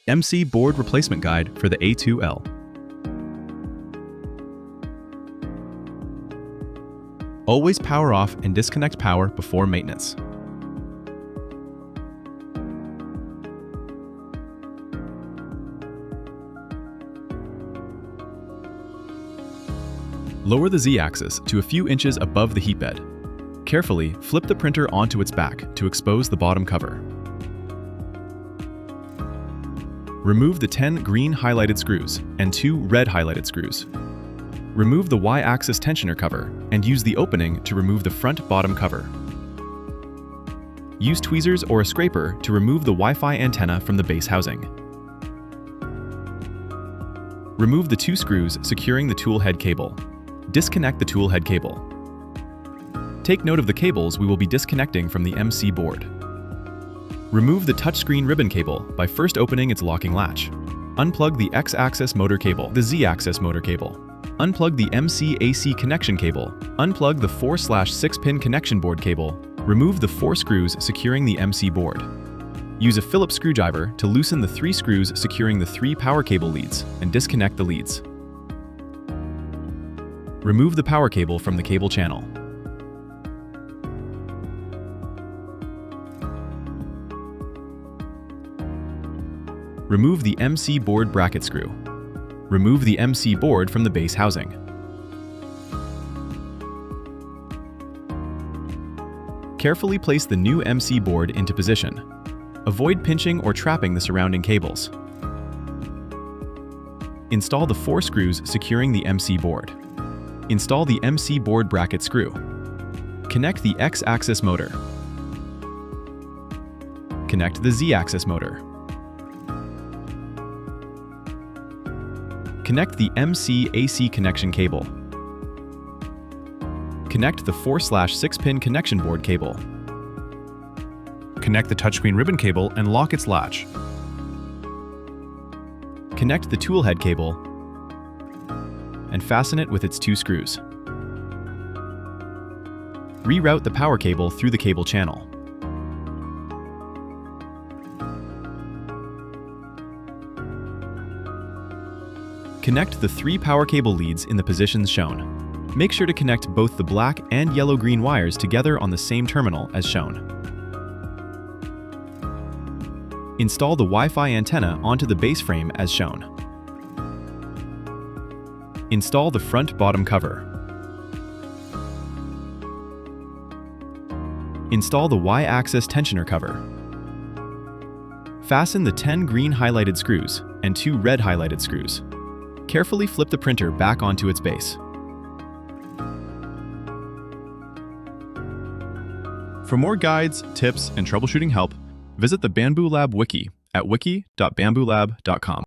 MC Board Replacement Guide for the A2L. Always power off and disconnect power before maintenance. Lower the Z-axis to a few inches above the heat bed. Carefully flip the printer onto its back to expose the bottom cover. Remove the 10 green highlighted screws and 2 red highlighted screws. Remove the Y-axis tensioner cover and use the opening to remove the front bottom cover. Use tweezers or a scraper to remove the Wi-Fi antenna from the base housing. Remove the 2 screws securing the tool head cable. Disconnect the tool head cable. Take note of the cables we will be disconnecting from the MC board. Remove the touchscreen ribbon cable by first opening its locking latch. Unplug the X-axis motor cable, the Z-axis motor cable. Unplug the MC AC connection cable. Unplug the 4/6-pin connection board cable. Remove the 4 screws securing the MC board. Use a Phillips screwdriver to loosen the 3 screws securing the 3 power cable leads and disconnect the leads. Remove the power cable from the cable channel. Remove the MC board bracket screw. Remove the MC board from the base housing. Carefully place the new MC board into position. Avoid pinching or trapping the surrounding cables. Install the 4 screws securing the MC board. Install the MC board bracket screw. Connect the X-axis motor. Connect the Z-axis motor. Connect the MC AC connection cable. Connect the 4/6-pin connection board cable. Connect the touchscreen ribbon cable and lock its latch. Connect the tool head cable and fasten it with its 2 screws. Reroute the power cable through the cable channel. Connect the 3 power cable leads in the positions shown. Make sure to connect both the black and yellow-green wires together on the same terminal as shown. Install the Wi-Fi antenna onto the base frame as shown. Install the front bottom cover. Install the Y-axis tensioner cover. Fasten the 10 green highlighted screws and 2 red highlighted screws. Carefully flip the printer back onto its base. For more guides, tips, and troubleshooting help, visit the Bambu Lab Wiki at wiki.bambulab.com.